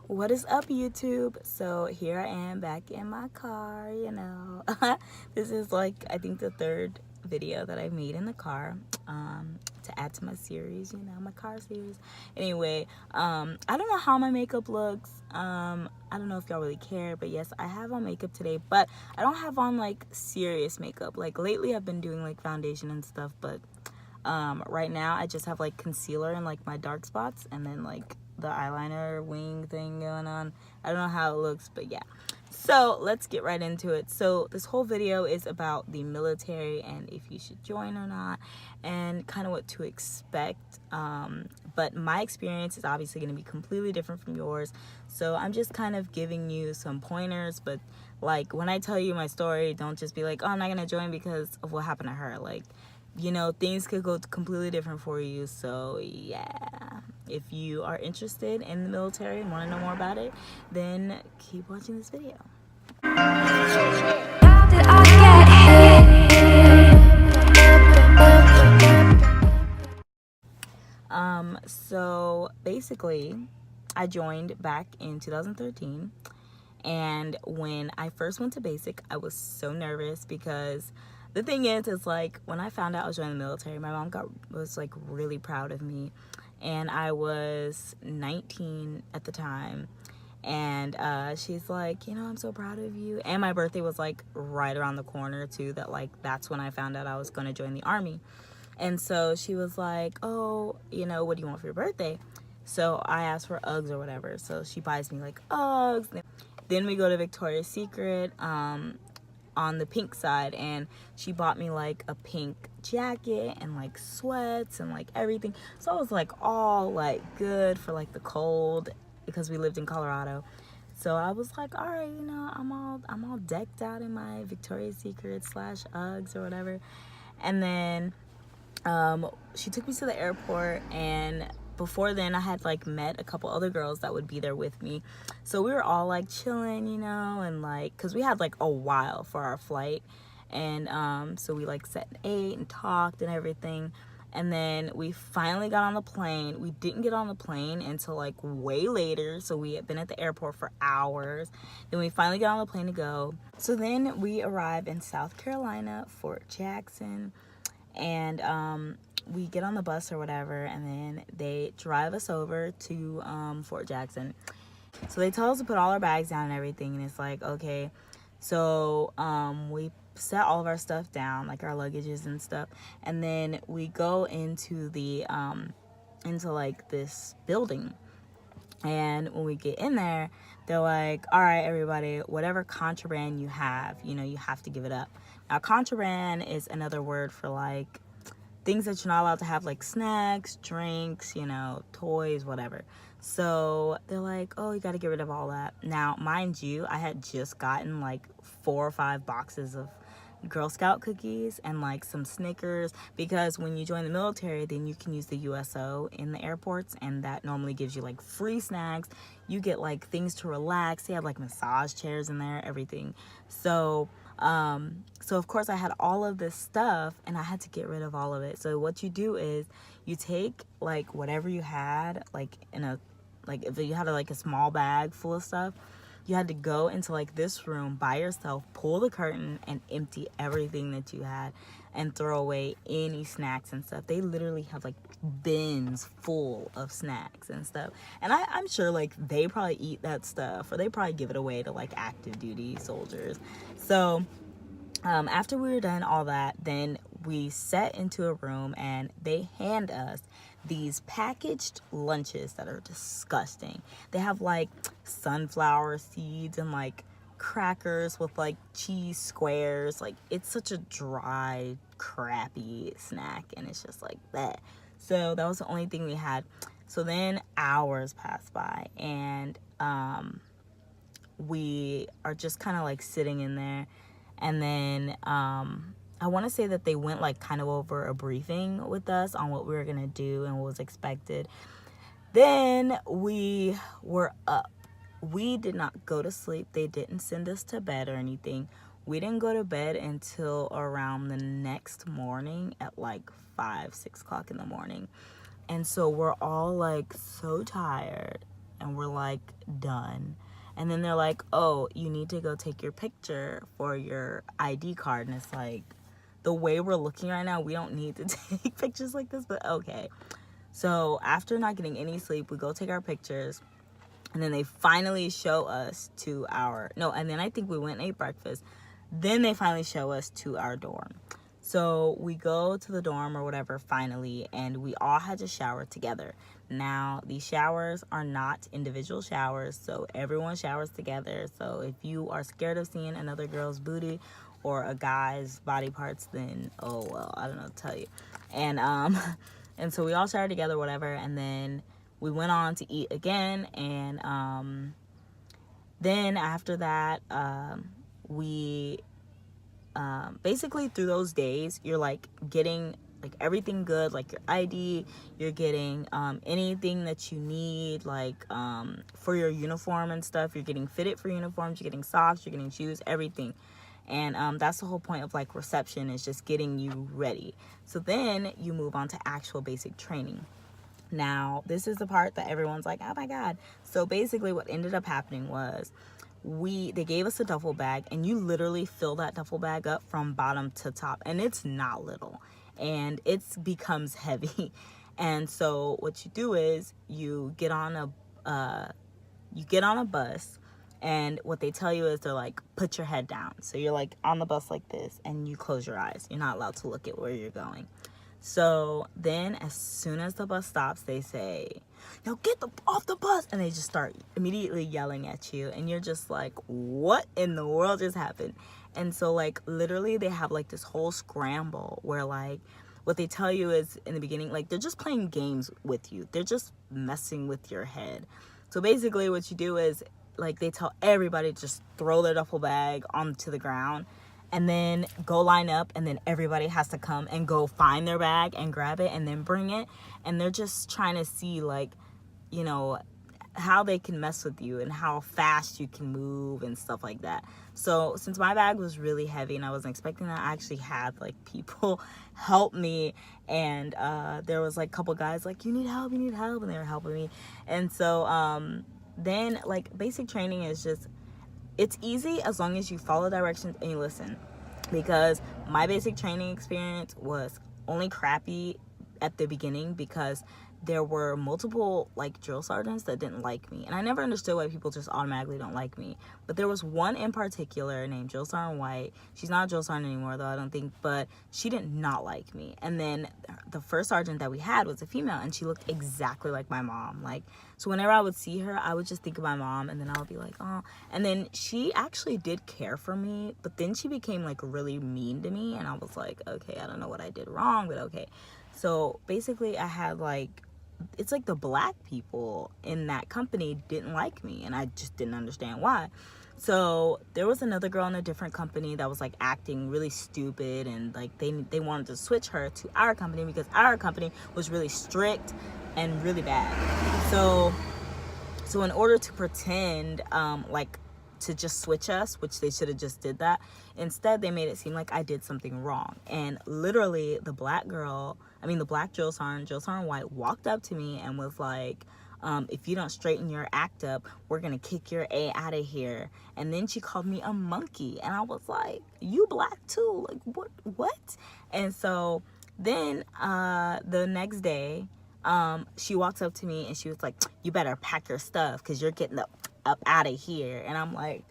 What is up, YouTube? So here I am back in my car, This is like, I think, the third video that I made in the car to add to my series, my car series. Anyway, I don't know how my makeup looks. I don't know if y'all really care, but yes, I have on makeup today, but I don't have on like serious makeup. Like lately I've been doing like foundation and stuff, but right now I just have like concealer and like my dark spots, and then like the eyeliner wing thing going on. I don't know how it looks, but yeah. So let's get right into it. So this whole video is about the military and if you should join or not, and kind of what to expect. But my experience is obviously going to be completely different from yours, so I'm just kind of giving you some pointers. But like when I tell you my story, don't just be like, oh, I'm not going to join because of what happened to her. Like, things could go completely different for you. So yeah, if you are interested in the military and want to know more about it, then keep watching this video. So basically I joined back in 2013, and when I first went to basic, I was so nervous because the thing is like when I found out I was joining the military, my mom was like really proud of me, and I was 19 at the time, and she's like, I'm so proud of you. And my birthday was like right around the corner too, that's when I found out I was going to join the army. And so she was like, oh, what do you want for your birthday? So I asked for Uggs or whatever, so she buys me like Uggs. Then we go to Victoria's Secret on the pink side, and she bought me like a pink jacket and like sweats and like everything. So I was like all like good for like the cold because we lived in Colorado. So I was like, all right, I'm all decked out in my Victoria's Secret / Uggs or whatever. And then she took me to the airport, and before then I had like met a couple other girls that would be there with me. So we were all like chilling, and like, cause we had like a while for our flight. And so we like sat and ate and talked and everything. And then we finally got on the plane. We didn't get on the plane until like way later. So we had been at the airport for hours. Then we finally got on the plane to go. So then we arrived in South Carolina, Fort Jackson. And we get on the bus or whatever, and then they drive us over to Fort Jackson. So they tell us to put all our bags down and everything, and it's like, okay. So we set all of our stuff down, like our luggages and stuff, and then we go into the into like this building. And when we get in there, they're like, all right, everybody, whatever contraband you have, you have to give it up. Now, contraband is another word for like things that you're not allowed to have, like snacks, drinks, toys, whatever. So they're like, oh, you got to get rid of all that. Now, mind you, I had just gotten like 4 or 5 boxes of Girl Scout cookies and like some Snickers, because when you join the military, then you can use the USO in the airports, and that normally gives you like free snacks. You get like things to relax. They have like massage chairs in there, everything. So of course I had all of this stuff, and I had to get rid of all of it. So what you do is you take like whatever you had, like if you had like a small bag full of stuff, you had to go into like this room by yourself, pull the curtain, and empty everything that you had and throw away any snacks and stuff. They literally have like bins full of snacks and stuff. And I'm sure like they probably eat that stuff, or they probably give it away to like active duty soldiers. So after we were done all that, then we sat into a room, and they hand us these packaged lunches that are disgusting. They have like sunflower seeds and like crackers with like cheese squares. Like, it's such a dry, crappy snack, and it's just like that. So that was the only thing we had. So then hours passed by, and we are just kind of like sitting in there. And then I want to say that they went like kind of over a briefing with us on what we were going to do and what was expected. Then we were up. We did not go to sleep. They didn't send us to bed or anything. We didn't go to bed until around the next morning at like 5, 6 o'clock in the morning. And so we're all like so tired. and we're like, done. And then they're like, oh, you need to go take your picture for your ID card. And it's like, the way we're looking right now, we don't need to take pictures like this, but okay. So after not getting any sleep, we go take our pictures. And then they finally show us to our, no, and then I think we went and ate breakfast. Then they finally show us to our dorm. So we go to the dorm or whatever finally, and we all had to shower together. Now, these showers are not individual showers, so everyone showers together. So if you are scared of seeing another girl's booty or a guy's body parts, then, oh, well, I don't know what to tell you. And, and so we all showered together, whatever, and then we went on to eat again, and then after that, we basically through those days, you're like getting like everything good, like your ID, you're getting anything that you need, like for your uniform and stuff. You're getting fitted for uniforms, you're getting socks, you're getting shoes, everything. And that's the whole point of like reception, is just getting you ready. So then you move on to actual basic training. Now, this is the part that everyone's like, oh my God. So basically what ended up happening was they gave us a duffel bag, and you literally fill that duffel bag up from bottom to top, and it's not little, and it becomes heavy. And so what you do is you get on a bus, and what they tell you is they're like, put your head down. So you're like on the bus like this, and you close your eyes. You're not allowed to look at where you're going. So then as soon as the bus stops, they say, yo, get off the bus. And they just start immediately yelling at you. And you're just like, what in the world just happened? And so like literally they have like this whole scramble where like what they tell you is in the beginning, like they're just playing games with you. They're just messing with your head. So basically what you do is like they tell everybody to just throw their duffel bag onto the ground, and then go line up, and then everybody has to come and go find their bag and grab it and then bring it. And they're just trying to see, like, you know, how they can mess with you and how fast you can move and stuff like that. So since my bag was really heavy and I wasn't expecting that, I actually had like people help me. And there was like a couple guys like, you need help, and they were helping me. And so then like basic training is just, it's easy as long as you follow directions and you listen. Because my basic training experience was only crappy at the beginning because there were multiple like drill sergeants that didn't like me, and I never understood why people just automatically don't like me. But there was one in particular named Drill Sergeant White. She's not a drill sergeant anymore though, I don't think, but she did not like me. And then the first sergeant that we had was a female, and she looked exactly like my mom. Like, so whenever I would see her, I would just think of my mom, and then I would be like, oh. And then she actually did care for me, but then she became like really mean to me, and I was like, okay, I don't know what I did wrong, but okay. So basically I had like, it's like the black people in that company didn't like me, and I just didn't understand why. So there was another girl in a different company that was like acting really stupid, and like they wanted to switch her to our company because our company was really strict and really bad. So in order to pretend like to just switch us, which they should have just did that, instead they made it seem like I did something wrong. And literally the black drill sergeant White, walked up to me and was like, if you don't straighten your act up, we're gonna kick your A out of here. And then she called me a monkey, and I was like, you black too? Like, what? And so then the next day, she walks up to me and she was like, you better pack your stuff because you're getting up out of here. And I'm like,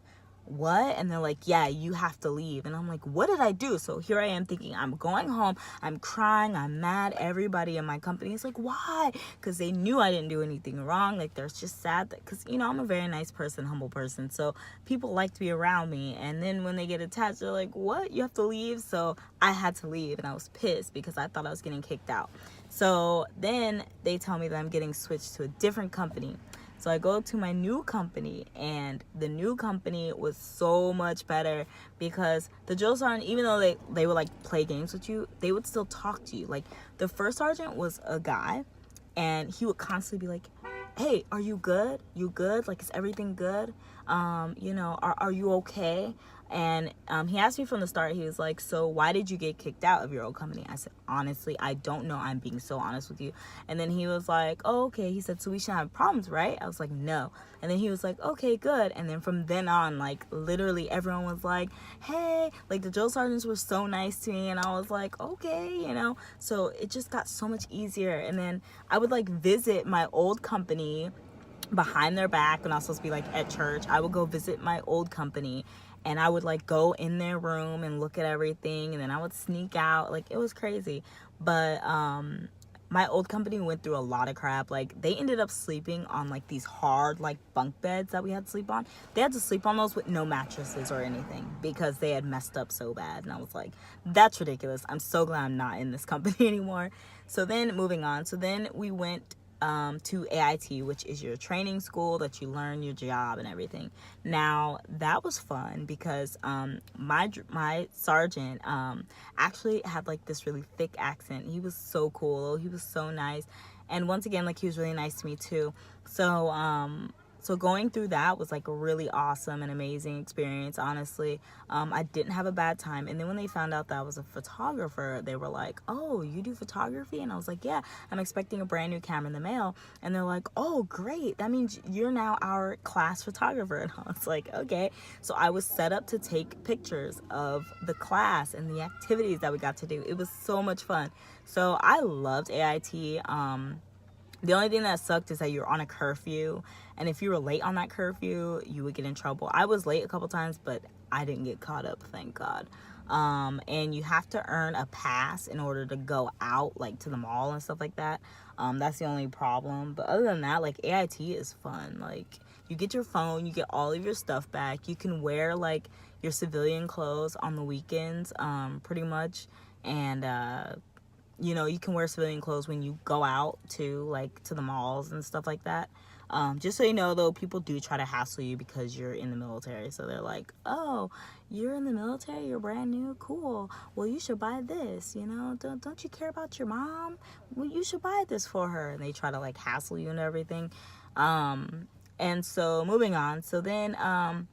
what? And they're like, yeah, you have to leave. And I'm like, what did I do? So here I am thinking, I'm going home, I'm crying, I'm mad. Everybody in my company is like, why? Because they knew I didn't do anything wrong. Like, they're just sad that, because, you know, I'm a very nice person, humble person, so people like to be around me. And then when they get attached, they're like, what? You have to leave? So I had to leave, and I was pissed because I thought I was getting kicked out. So then they tell me that I'm getting switched to a different company. So I go to my new company, and the new company was so much better because the drill sergeant, even though they would like play games with you, they would still talk to you. Like, the first sergeant was a guy, and he would constantly be like, hey, are you good? You good? Like, is everything good? You know, are you okay? And he asked me from the start, he was like, so why did you get kicked out of your old company? I said, honestly, I don't know. I'm being so honest with you. And then he was like, oh, okay. He said, so we shouldn't have problems, right? I was like, no. And then he was like, okay, good. And then from then on, like, literally everyone was like, hey, like the drill sergeants were so nice to me. And I was like, okay, you know. So it just got so much easier. And then I would like visit my old company behind their back when I was supposed to be like at church. I would go visit my old company, and I would like go in their room and look at everything, and then I would sneak out. Like, it was crazy. But my old company went through a lot of crap. Like, they ended up sleeping on like these hard like bunk beds that we had to sleep on. They had to sleep on those with no mattresses or anything because they had messed up so bad. And I was like, that's ridiculous. I'm so glad I'm not in this company anymore. So then moving on, so then we went to AIT, which is your training school that you learn your job and everything. Now that was fun because my sergeant actually had like this really thick accent. He was so cool. He was so nice, and once again, like, he was really nice to me too. So going through that was like a really awesome and amazing experience, honestly. I didn't have a bad time. And then when they found out that I was a photographer, they were like, oh, you do photography? And I was like, yeah, I'm expecting a brand new camera in the mail. And they're like, oh, great. That means you're now our class photographer. And I was like, okay. So I was set up to take pictures of the class and the activities that we got to do. It was so much fun. So I loved AIT. The only thing that sucked is that you're on a curfew, and if you were late on that curfew, you would get in trouble. I was late a couple times, but I didn't get caught up, thank God. And you have to earn a pass in order to go out, like, to the mall and stuff like that. That's the only problem. But other than that, like, AIT is fun. Like, you get your phone, you get all of your stuff back. You can wear, like, your civilian clothes on the weekends, pretty much. And, you know, you can wear civilian clothes when you go out to, like, to the malls and stuff like that. Just so you know, though, people do try to hassle you because you're in the military. So they're like, oh, you're in the military, you're brand new, cool. Well, you should buy this, you know. Don't you care about your mom? Well, you should buy this for her. And they try to, like, hassle you and everything. And so moving on. So then I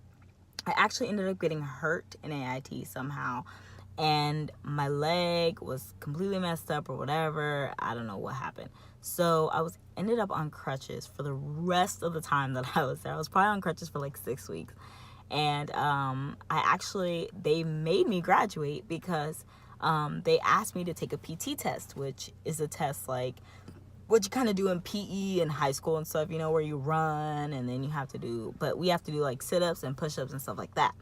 actually ended up getting hurt in AIT somehow. And my leg was completely messed up or whatever. I don't know what happened. So I ended up on crutches for the rest of the time that I was there. I was probably on crutches for like 6 weeks. And they made me graduate because they asked me to take a PT test, which is a test like what you kind of do in PE in high school and stuff, you know, where you run and then we have to do like sit-ups and push-ups and stuff like that.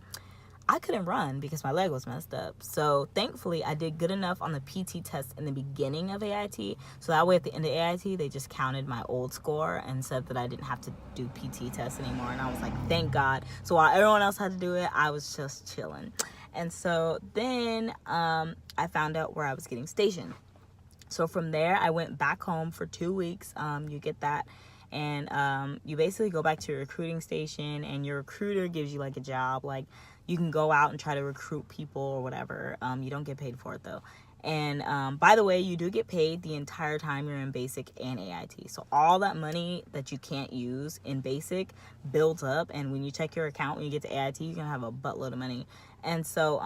I couldn't run because my leg was messed up. So thankfully, I did good enough on the PT test in the beginning of AIT. So that way at the end of AIT, they just counted my old score and said that I didn't have to do PT tests anymore. And I was like, thank God. So while everyone else had to do it, I was just chilling. And so then I found out where I was getting stationed. So from there, I went back home for 2 weeks. You get that. And you basically go back to your recruiting station, and your recruiter gives you like a job. Like, you can go out and try to recruit people or whatever. You don't get paid for it though. And by the way, you do get paid the entire time you're in basic and AIT. So all that money that you can't use in basic builds up, and when you check your account when you get to AIT, you're gonna have a buttload of money. And so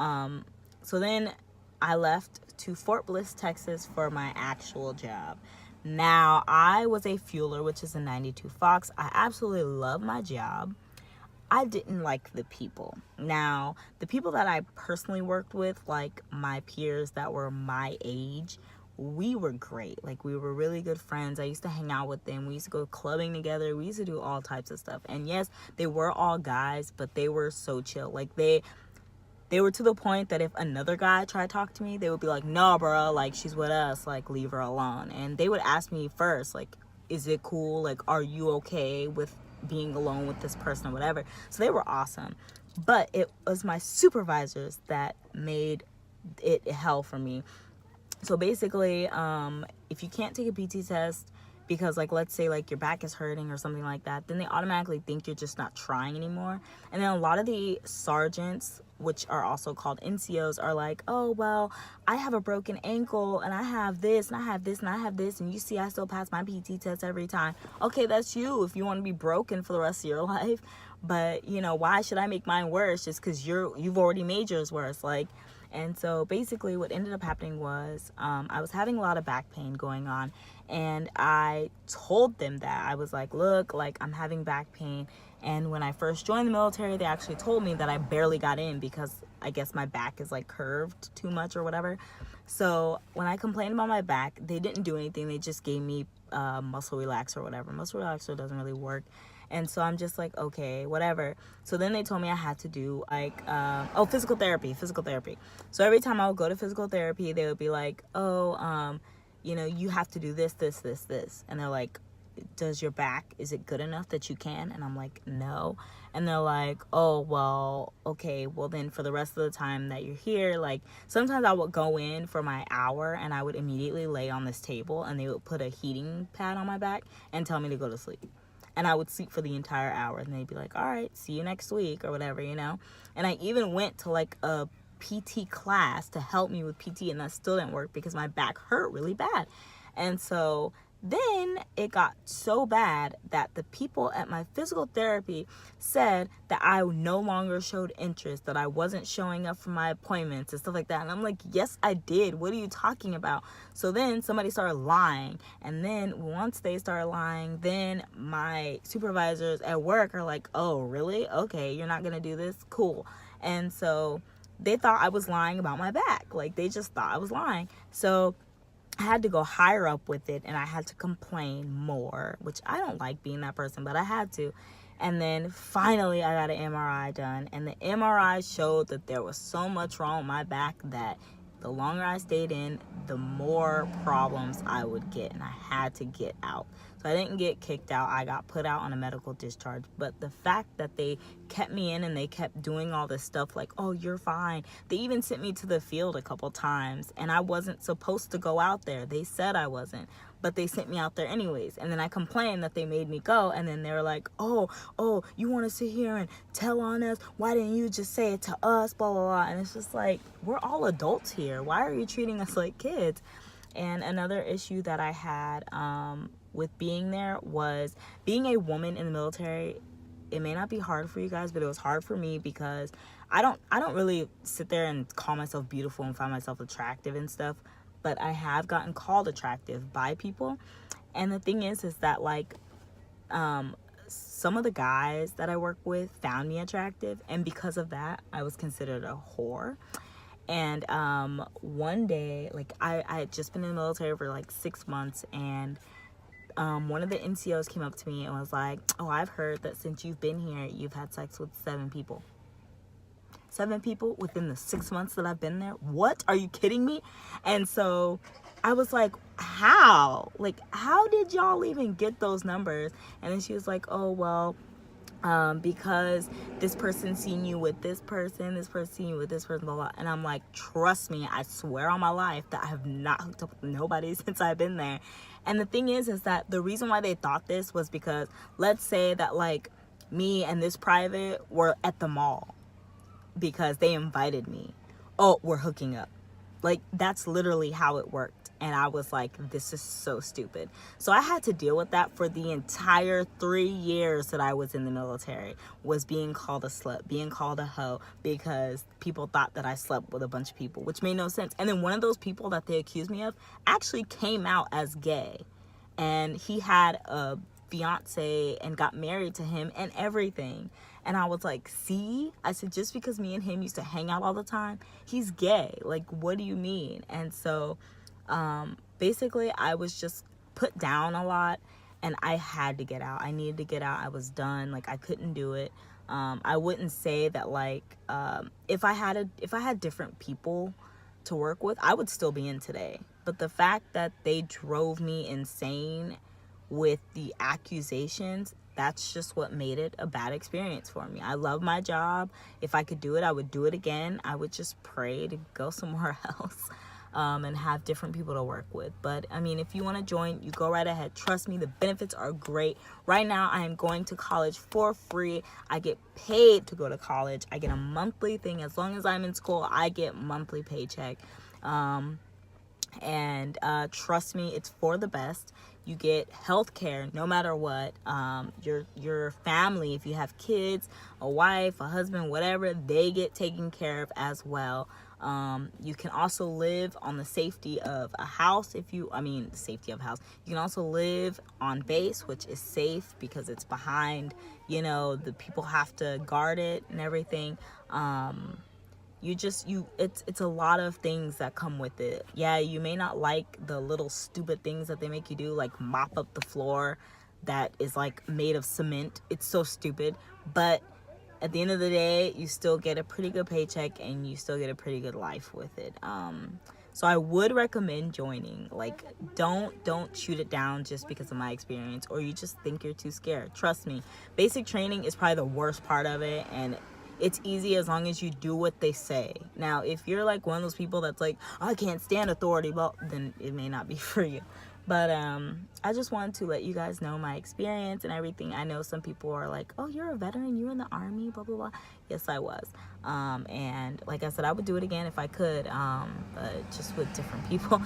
then I left to Fort Bliss, Texas for my actual job. Now, I was a fueler, which is a 92 Fox. I absolutely love my job. I didn't like the people. Now, the people that I personally worked with, like my peers that were my age, we were great. Like, we were really good friends. I used to hang out with them. We used to go clubbing together. We used to do all types of stuff. And yes, they were all guys, but they were so chill. Like, they were to the point that if another guy tried to talk to me, they would be like, no, bro, like, she's with us, like, leave her alone. And they would ask me first, like, is it cool? Like, are you okay with being alone with this person or whatever? So they were awesome. But it was my supervisors that made it hell for me. So basically, if you can't take a PT test, because like let's say like your back is hurting or something like that, then they automatically think you're just not trying anymore. And then a lot of the sergeants, which are also called NCOs, are like, oh well, I have a broken ankle and I have this and I have this and I have this, and you see I still pass my PT test every time. Okay, that's you if you want to be broken for the rest of your life. But you know, why should I make mine worse just because you've already made yours worse? Like, and so basically what ended up happening was I was having a lot of back pain going on, and I told them that. I was like, look, like I'm having back pain. And when I first joined the military, they actually told me that I barely got in because I guess my back is like curved too much or whatever. So when I complained about my back, they didn't do anything. They just gave me muscle relaxer or whatever. Muscle relaxer doesn't really work. And so I'm just like, okay, whatever. So then they told me I had to do like, physical therapy. So every time I would go to physical therapy, they would be like, you have to do this, this, this, this. And they're like, does your back, is it good enough that you can? And I'm like, no. And they're like, oh, well, okay, well then for the rest of the time that you're here, like sometimes I would go in for my hour and I would immediately lay on this table and they would put a heating pad on my back and tell me to go to sleep. And I would sleep for the entire hour. And they'd be like, all right, see you next week or whatever, you know. And I even went to like a PT class to help me with PT, and that still didn't work because my back hurt really bad. And so then it got so bad that the people at my physical therapy said that I no longer showed interest, that I wasn't showing up for my appointments and stuff like that. And I'm like, yes, I did. What are you talking about? So then somebody started lying. And then once they started lying, then my supervisors at work are like, oh, really? Okay, you're not going to do this? Cool. And so they thought I was lying about my back. Like, they just thought I was lying. So I had to go higher up with it, and I had to complain more, which I don't like being that person, but I had to. And then finally I got an MRI done, and the MRI showed that there was so much wrong with my back that the longer I stayed in, the more problems I would get, and I had to get out. So I didn't get kicked out. I got put out on a medical discharge. But the fact that they kept me in and they kept doing all this stuff like, oh, you're fine. They even sent me to the field a couple times, and I wasn't supposed to go out there. They said I wasn't, but they sent me out there anyways. And then I complained that they made me go, and then they were like, oh, you want to sit here and tell on us? Why didn't you just say it to us? Blah, blah, blah. And it's just like, we're all adults here. Why are you treating us like kids? And another issue that I had with being there was being a woman in the military. It may not be hard for you guys, but it was hard for me because I don't really sit there and call myself beautiful and find myself attractive and stuff, but I have gotten called attractive by people. And the thing is that like some of the guys that I work with found me attractive, and because of that I was considered a whore. And one day, like I had just been in the military for like 6 months, and one of the NCOs came up to me and was like, oh, I've heard that since you've been here, you've had sex with 7 people. 7 people within the 6 months that I've been there? What? Are you kidding me? And so I was like, how? Like, how did y'all even get those numbers? And then she was like, oh, well, because this person seen you with this person seen you with this person, blah, blah. And I'm like, trust me, I swear on my life that I have not hooked up with nobody since I've been there. And the thing is that the reason why they thought this was because, let's say that like me and this private were at the mall because they invited me. Oh, we're hooking up. Like, that's literally how it worked. And I was like, this is so stupid. So I had to deal with that for the entire 3 years that I was in the military, was being called a slut, being called a hoe, because people thought that I slept with a bunch of people, which made no sense. And then one of those people that they accused me of actually came out as gay. And he had a fiance and got married to him and everything. And I was like, see? I said, just because me and him used to hang out all the time, he's gay. Like, what do you mean? And so basically I was just put down a lot, and I had to get out. I needed to get out. I was done. Like, I couldn't do it. I wouldn't say that like if I had different people to work with, I would still be in today. But the fact that they drove me insane with the accusations, that's just what made it a bad experience for me. I love my job. If I could do it, I would do it again. I would just pray to go somewhere else. and have different people to work with. But I mean, if you want to join, you go right ahead. Trust me, the benefits are great. Right now, I am going to college for free. I get paid to go to college. I get a monthly thing. As long as I'm in school, I get monthly paycheck. And trust me, it's for the best. You get health care no matter what. Your family, if you have kids, a wife, a husband, whatever, they get taken care of as well. You can also live on the safety of a house. The safety of a house. You can also live on base, which is safe because it's behind, the people have to guard it and everything. It's a lot of things that come with it. Yeah, you may not like the little stupid things that they make you do, like mop up the floor that is like made of cement. It's so stupid, but at the end of the day, you still get a pretty good paycheck and you still get a pretty good life with it. So I would recommend joining. Like, don't shoot it down just because of my experience, or you just think you're too scared. Trust me, basic training is probably the worst part of it, and it's easy as long as you do what they say. Now, if you're like one of those people that's like, I can't stand authority, well, then it may not be for you. But I just wanted to let you guys know my experience and everything. I know some people are like, oh, you're a veteran, you were in the Army, blah, blah, blah. Yes, I was. And like I said, I would do it again if I could, but just with different people.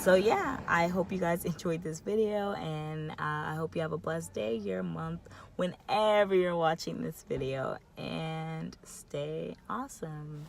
So yeah, I hope you guys enjoyed this video, and I hope you have a blessed day, year, month, whenever you're watching this video, and stay awesome.